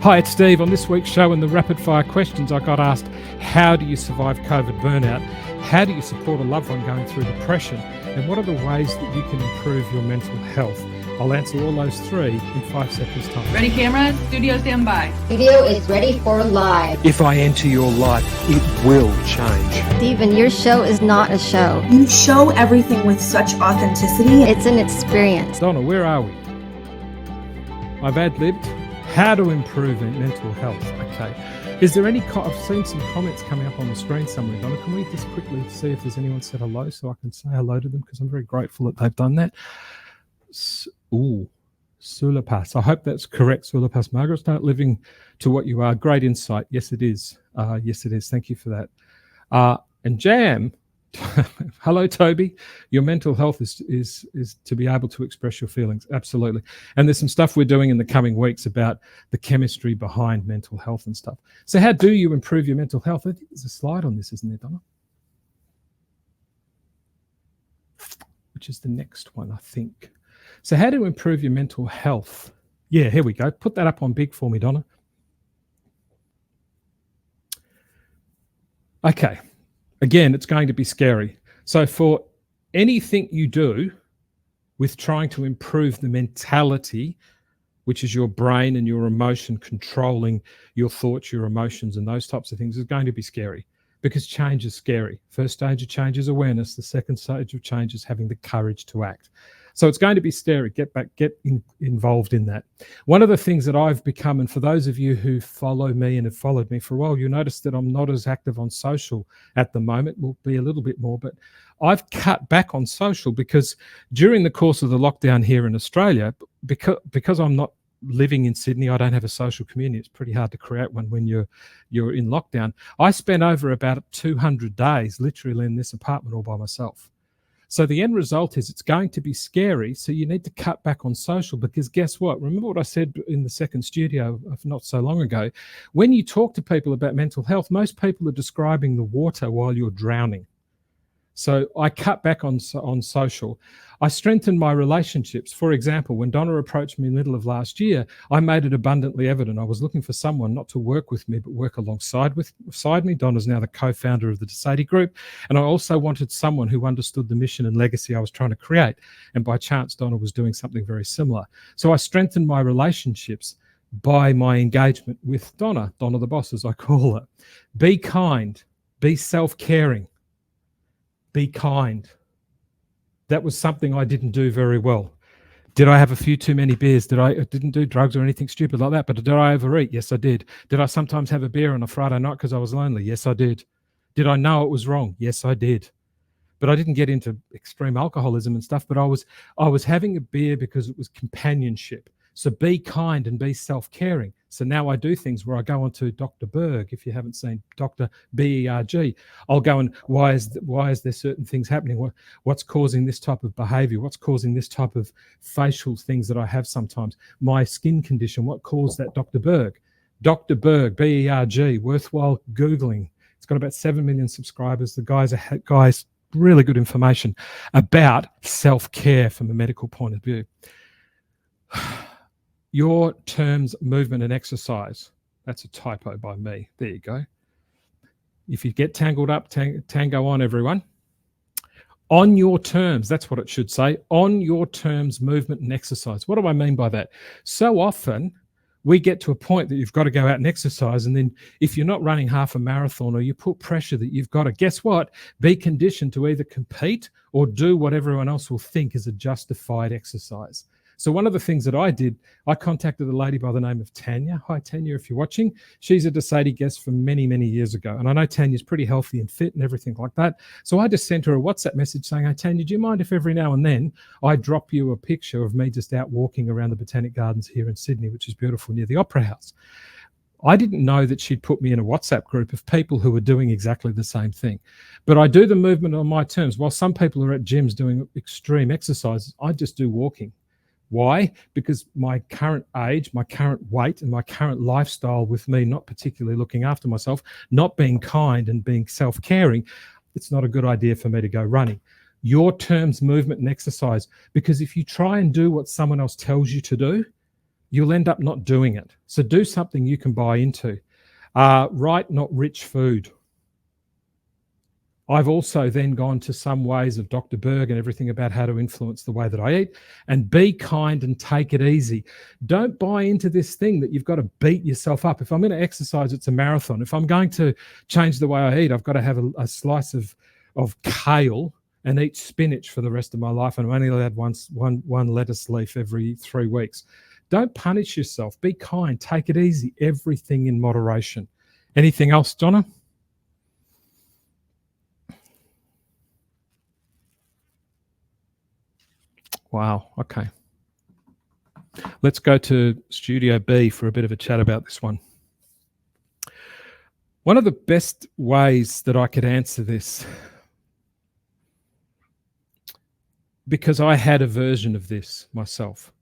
Hi, it's Steve. On this week's show, in the rapid fire questions, I got asked, how do you survive COVID burnout? How do you support a loved one going through depression? And what are the ways that you can improve your mental health? I'll answer all those three in 5 seconds time. Ready, camera, studio standby. Video is ready for live. If I enter your life, it will change. Stephen, your show is not a show. You show everything with such authenticity. It's an experience. Donna, where are we? I've ad-libbed. How to improve mental health. Okay. Is there any... I've seen some comments coming up on the screen somewhere, Donna. Can we just quickly see if there's anyone said hello so I can say hello to them, because I'm very grateful that they've done that. Sulapas. I hope that's correct, Sulapas. Margaret, start living to what you are. Great insight. Yes, it is. Yes, it is. Thank you for that. And Jam, hello, Toby. Your mental health is to be able to express your feelings. Absolutely. And there's some stuff we're doing in the coming weeks about the chemistry behind mental health and stuff. So how do you improve your mental health? I think there's a slide on this, isn't there, Donna? Which is the next one, I think. So how to improve your mental health? Yeah, here we go. Put that up on big for me, Donna. Okay. Again, it's going to be scary. So for anything you do with trying to improve the mentality, which is your brain and your emotion controlling your thoughts, your emotions, and those types of things, is going to be scary, because change is scary. First stage of change is awareness. The second stage of change is having the courage to act. So it's going to be scary. Get involved in that. One of the things that I've become, and for those of you who follow me and have followed me for a while, you notice that I'm not as active on social at the moment. We'll be a little bit more, but I've cut back on social because during the course of the lockdown here in Australia, because I'm not living in Sydney, I don't have a social community. It's pretty hard to create one when you're in lockdown. I spent over about 200 days literally in this apartment all by myself. So the end result is it's going to be scary. So you need to cut back on social, because guess what? Remember what I said in the second studio of not so long ago? When you talk to people about mental health, most people are describing the water while you're drowning. So I cut back on social. I strengthened my relationships. For example, when Donna approached me in the middle of last year, I made it abundantly evident I was looking for someone not to work with me, but work alongside me. Donna's now the co-founder of the Sede group. And I also wanted someone who understood the mission and legacy I was trying to create. And by chance, Donna was doing something very similar. So I strengthened my relationships by my engagement with Donna the boss, as I call her. Be kind, be self-caring. Be kind. That was something I didn't do very well. Did I have a few too many beers? I didn't do drugs or anything stupid like that, but did I overeat? Yes, I did. Did I sometimes have a beer on a Friday night because I was lonely? Yes, I did. Did I know it was wrong? Yes, I did. But I didn't get into extreme alcoholism and stuff, but I was having a beer because it was companionship. So be kind and be self-caring. So now I do things where I go onto Dr. Berg. If you haven't seen Dr. Berg, I'll go and why is there certain things happening? What's causing this type of behavior? What's causing this type of facial things that I have sometimes? My skin condition, what caused that, Dr. Berg? Dr. Berg, Berg, worthwhile Googling. It's got about 7 million subscribers. The guy's really good information about self-care from a medical point of view. Your terms, movement and exercise. That's a typo by me. There you go. If you get tangled up, tango on, everyone. On your terms, that's what it should say. On your terms, movement and exercise. What do I mean by that? So often we get to a point that you've got to go out and exercise, and then if you're not running half a marathon, or you put pressure that you've got to, guess what? Be conditioned to either compete or do what everyone else will think is a justified exercise. So one of the things that I did, I contacted a lady by the name of Tanya. Hi, Tanya, if you're watching. She's a Sede guest from many, many years ago. And I know Tanya's pretty healthy and fit and everything like that. So I just sent her a WhatsApp message saying, hey, Tanya, do you mind if every now and then I drop you a picture of me just out walking around the Botanic Gardens here in Sydney, which is beautiful, near the Opera House? I didn't know that she'd put me in a WhatsApp group of people who were doing exactly the same thing. But I do the movement on my terms. While some people are at gyms doing extreme exercises, I just do walking. Why? Because my current age, my current weight, and my current lifestyle with me not particularly looking after myself, not being kind and being self-caring, it's not a good idea for me to go running. Your terms, movement and exercise. Because if you try and do what someone else tells you to do, you'll end up not doing it. So do something you can buy into. Right, not rich food. I've also then gone to some ways of Dr. Berg and everything about how to influence the way that I eat, and be kind and take it easy. Don't buy into this thing that you've got to beat yourself up. If I'm going to exercise, it's a marathon. If I'm going to change the way I eat, I've got to have a slice of kale and eat spinach for the rest of my life, and I'm only allowed one lettuce leaf every 3 weeks. Don't punish yourself. Be kind. Take it easy. Everything in moderation. Anything else, Donna? Wow. Okay. Let's go to Studio B for a bit of a chat about this one. One of the best ways that I could answer this, because I had a version of this myself.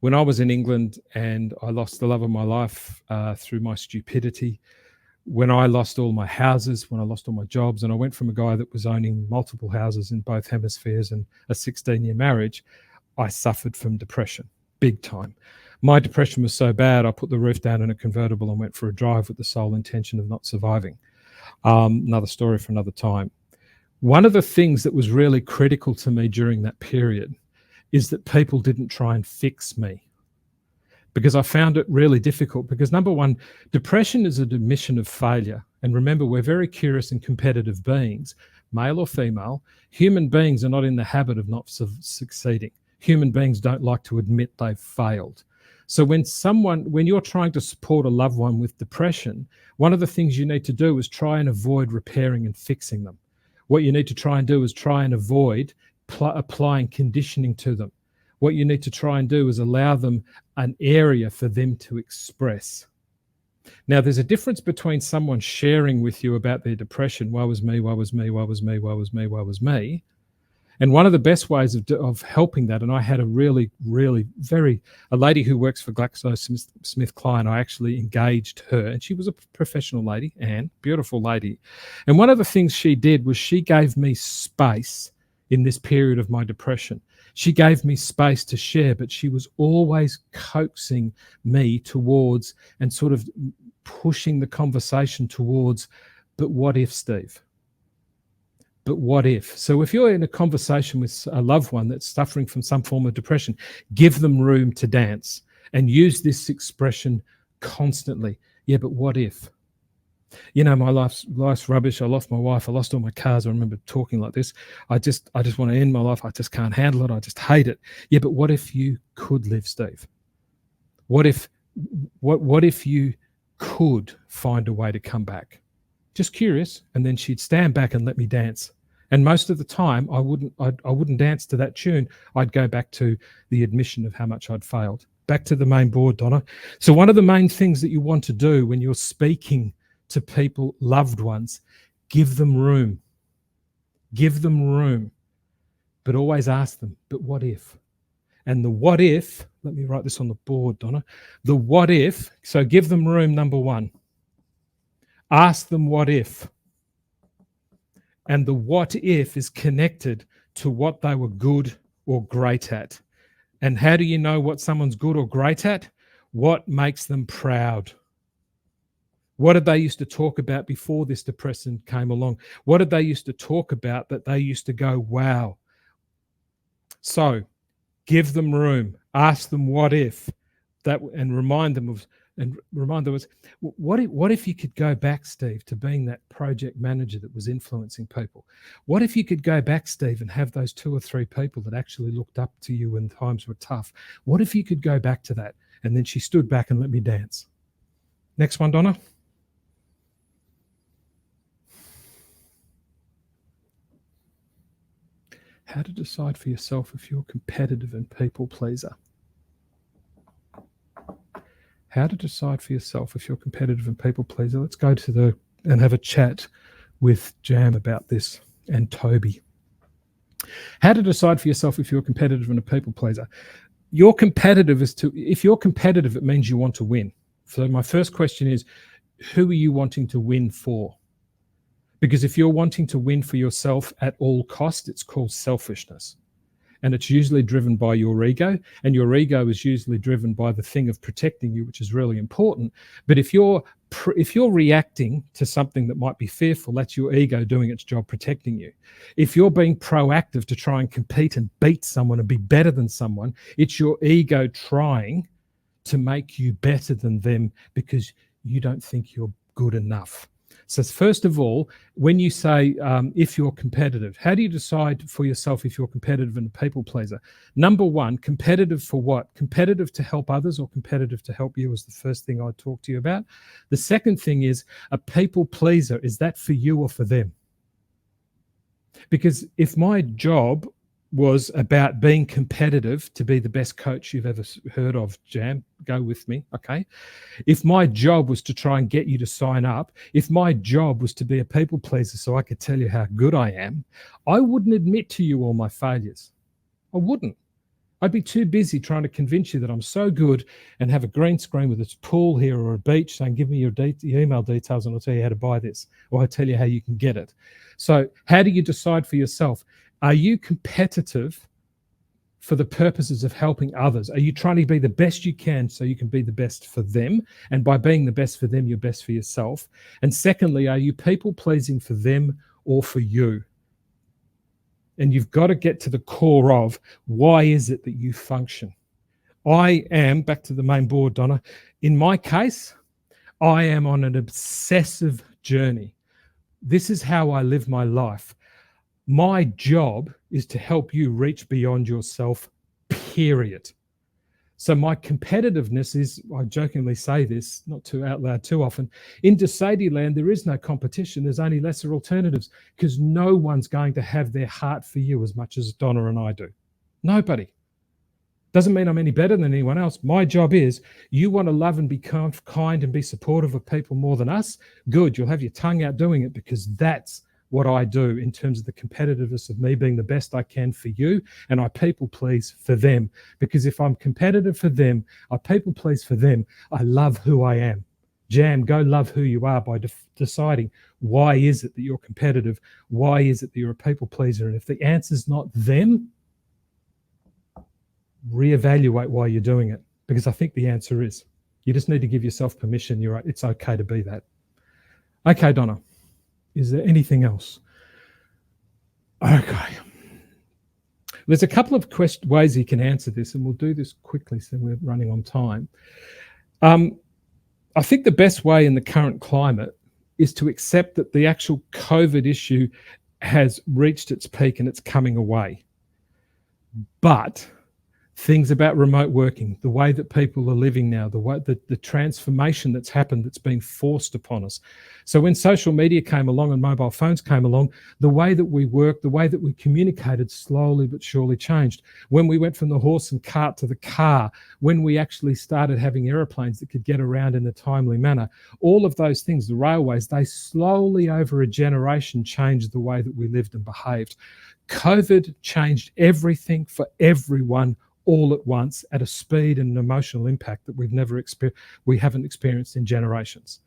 When I was in England and I lost the love of my life through my stupidity, when I lost all my houses, when I lost all my jobs, and I went from a guy that was owning multiple houses in both hemispheres and a 16-year marriage, I suffered from depression, big time. My depression was so bad, I put the roof down in a convertible and went for a drive with the sole intention of not surviving. Another story for another time. One of the things that was really critical to me during that period is that people didn't try and fix me, because I found it really difficult. Because number one, depression is an admission of failure. And remember, we're very curious and competitive beings, male or female. Human beings are not in the habit of not succeeding. Human beings don't like to admit they've failed. So when you're trying to support a loved one with depression, one of the things you need to do is try and avoid repairing and fixing them. What you need to try and do is try and avoid applying conditioning to them. What you need to try and do is allow them an area for them to express. Now, there's a difference between someone sharing with you about their depression, woe is me, woe is me, woe is me, woe is me, woe is me. And one of the best ways of helping that, and I had a really, really a lady who works for GlaxoSmithKline, I actually engaged her, and she was a professional lady, Anne, beautiful lady. And one of the things she did was she gave me space in this period of my depression. She gave me space to share, but she was always coaxing me towards and sort of pushing the conversation towards, but what if, Steve? But what if? So if you're in a conversation with a loved one that's suffering from some form of depression, give them room to dance and use this expression constantly. Yeah, but what if? You know, my life's rubbish. I lost my wife. I lost all my cars. I remember talking like this. I just want to end my life. I just can't handle it. I just hate it. Yeah, but what if you could live, Steve? What if you could find a way to come back? Just curious. And then she'd stand back and let me dance. And most of the time I wouldn't dance to that tune. I'd go back to the admission of how much I'd failed. Back to the main board, Donna. So one of the main things that you want to do when you're speaking to people, loved ones, give them room. Give them room. But always ask them, but what if? And the what if, let me write this on the board, Donna. The what if, so give them room, number one. Ask them what if. And the what if is connected to what they were good or great at. And how do you know what someone's good or great at? What makes them proud? What did they used to talk about before this depression came along? What did they used to talk about that they used to go, wow? So give them room. Ask them what if, and remind them of, what if you could go back, Steve, to being that project manager that was influencing people? What if you could go back, Steve, and have those 2 or 3 people that actually looked up to you when times were tough? What if you could go back to that? And then she stood back and let me dance. Next one, Donna. How to decide for yourself if you're competitive and people pleaser. How to decide for yourself if you're competitive and people pleaser. Let's go to and have a chat with Jam about this, and Toby. How to decide for yourself if you're competitive and a people pleaser. If you're competitive, it means you want to win. So my first question is, who are you wanting to win for? Because if you're wanting to win for yourself at all costs, it's called selfishness. and it's usually driven by your ego, and your ego is usually driven by the thing of protecting you, which is really important. But if you're reacting to something that might be fearful, that's your ego doing its job protecting you. If you're being proactive to try and compete and beat someone and be better than someone, it's your ego trying to make you better than them because you don't think you're good enough. So first of all, when you say if you're competitive, how do you decide for yourself if you're competitive and a people pleaser? Number one, competitive for what? Competitive to help others or competitive to help you is the first thing I'd talk to you about. The second thing is a people pleaser. Is that for you or for them? Because if my job was about being competitive to be the best coach you've ever heard of, Jam, go with me, okay? If my job was to try and get you to sign up, if my job was to be a people pleaser so I could tell you how good I am, I wouldn't admit to you all my failures. I wouldn't. I'd be too busy trying to convince you that I'm so good and have a green screen with a pool here or a beach saying, give me your email details and I'll tell you how to buy this, or I'll tell you how you can get it. So how do you decide for yourself? Are you competitive for the purposes of helping others? Are you trying to be the best you can so you can be the best for them? And by being the best for them, you're best for yourself. And secondly, are you people pleasing for them or for you? And you've got to get to the core of why is it that you function? I am, back to the main board, Donna, in my case, I am on an obsessive journey. This is how I live my life. My job is to help you reach beyond yourself, period. So my competitiveness is, I jokingly say this, not too out loud too often, in Sede land, there is no competition. There's only lesser alternatives because no one's going to have their heart for you as much as Donna and I do. Nobody. Doesn't mean I'm any better than anyone else. My job is, you want to love and be kind and be supportive of people more than us? Good, you'll have your tongue out doing it because that's what I do in terms of the competitiveness of me being the best I can for you, and I people please for them. Because if I'm competitive for them, I people please for them, I love who I am. Jam, go love who you are by deciding why is it that you're competitive? Why is it that you're a people pleaser? And if the answer's not them, reevaluate why you're doing it. Because I think the answer is, you just need to give yourself permission. You're right, it's okay to be that. Okay, Donna. Is there anything else? Okay. There's a couple of ways you can answer this, and we'll do this quickly so we're running on time. I think the best way in the current climate is to accept that the actual COVID issue has reached its peak and it's coming away. But things about remote working, the way that people are living now, the way that the transformation that's happened that's been forced upon us. So when social media came along and mobile phones came along, the way that we worked, the way that we communicated slowly but surely changed. When we went from the horse and cart to the car, when we actually started having aeroplanes that could get around in a timely manner, all of those things, the railways, they slowly over a generation changed the way that we lived and behaved. COVID changed everything for everyone all at once at a speed and an emotional impact that we haven't experienced in generations.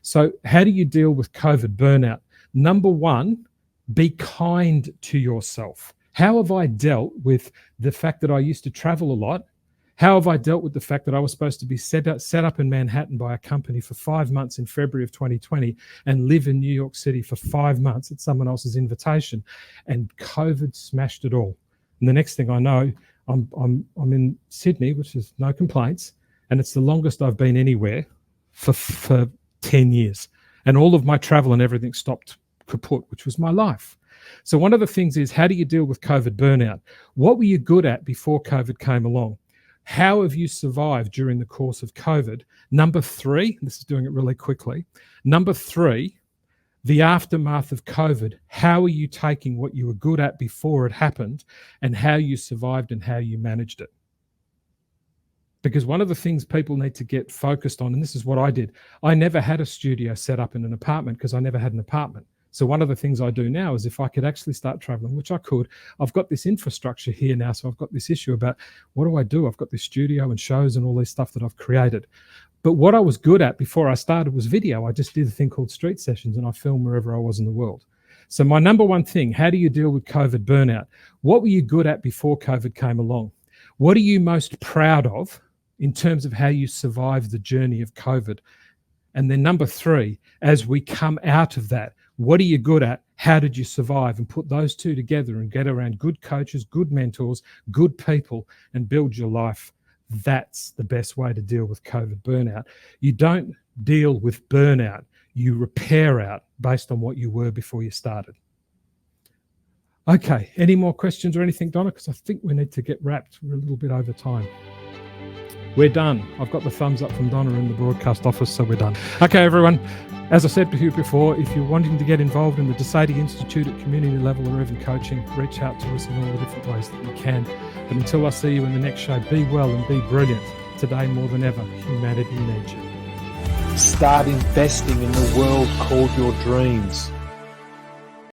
So how do you deal with COVID burnout? Number one, be kind to yourself. How have I dealt with the fact that I used to travel a lot? How have I dealt with the fact that I was supposed to be set up in Manhattan by a company for 5 months in February of 2020 and live in New York City for 5 months at someone else's invitation, and COVID smashed it all. And the next thing I know, I'm in Sydney, which is no complaints, and it's the longest I've been anywhere for 10 years. And all of my travel and everything stopped kaput, which was my life. So one of the things is, how do you deal with COVID burnout? What were you good at before COVID came along? How have you survived during the course of COVID? Number three, this is doing it really quickly. Number three, the aftermath of COVID. How are you taking what you were good at before it happened and how you survived and how you managed it? Because one of the things people need to get focused on, and this is what I did, I never had a studio set up in an apartment because I never had an apartment. So one of the things I do now is, if I could actually start traveling, which I could, I've got this infrastructure here now. So I've got this issue about, what do? I've got this studio and shows and all this stuff that I've created. But what I was good at before I started was video. I just did a thing called street sessions and I filmed wherever I was in the world. So my number one thing, how do you deal with COVID burnout? What were you good at before COVID came along? What are you most proud of in terms of how you survived the journey of COVID? And then number three, as we come out of that, what are you good at? How did you survive? And put those two together and get around good coaches, good mentors, good people, and build your life. That's the best way to deal with COVID burnout. You don't deal with burnout. You repair out based on what you were before you started. Okay, any more questions or anything, Donna? Because I think we need to get wrapped. We're a little bit over time. We're done. I've got the thumbs up from Donna in the broadcast office, so we're done. Okay, everyone. As I said to you before, if you're wanting to get involved in the Sede Institute at community level or even coaching, reach out to us in all the different ways that you can. But until I see you in the next show, be well and be brilliant. Today, more than ever, humanity needs you. Start investing in the world called your dreams.